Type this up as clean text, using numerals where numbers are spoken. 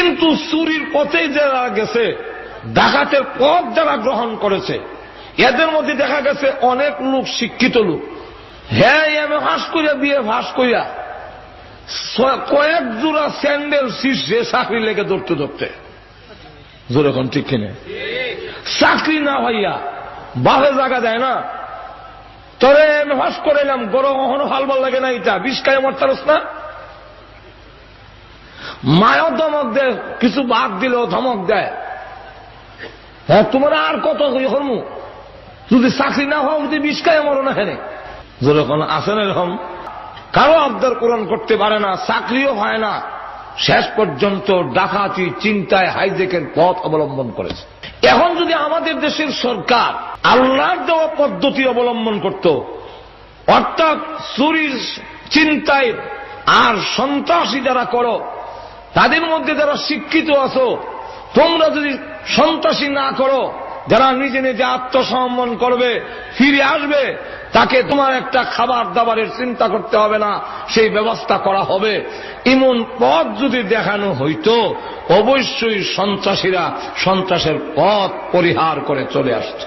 কিন্তু চুরির পথে যারা গেছে, ডাকাতের পথ যারা গ্রহণ করেছে, এদের মধ্যে দেখা গেছে অনেক লোক শিক্ষিত লোক। হ্যাঁ, এমএ ফাঁস করিয়া বিয়ে ফাঁস করিয়া কয়েক জোড়া স্যান্ডেল শীর্ষে চাকরি লেগে ধরতে ধরতে, যেরকম ঠিক কিনে চাকরি না হইয়া বাপে জায়গা দেয় না। তবে এমএ ফাঁস করাইলাম, গরম কখনো হালবার লাগে না, এটা বিষকায় মরতারস না। মায়ও ধমক দেয়, কিছু বাদ দিলেও ধমক দেয়। হ্যাঁ, তোমার আর কত হরম, যদি চাকরি না হও যদি বিষকায় মরো না। হেনে যেরকম আসেন এরকম কারো আবদার পূরণ করতে পারে না, চাকরিও হয় না, শেষ পর্যন্ত ডাকাতি, চিন্তায়, হাইজেকের পথ অবলম্বন করেছে। এখন যদি আমাদের দেশের সরকার আল্লাহর দেওয়া পদ্ধতি অবলম্বন করত, অর্থাৎ চুরির চিন্তায় আর সন্ত্রাসী যারা করো, তাদের মধ্যে যারা শিক্ষিত আছো, তোমরা যদি সন্ত্রাসী না করো, যারা নিজে নিজে আত্মসমর্পণ করবে, ফিরে আসবে, তাকে তোমার একটা খাবার দাবারের চিন্তা করতে হবে না, সেই ব্যবস্থা করা হবে। এমন পথ যদি দেখানো হইতো, অবশ্যই সন্ত্রাসীরা সন্ত্রাসের পথ পরিহার করে চলে আসত।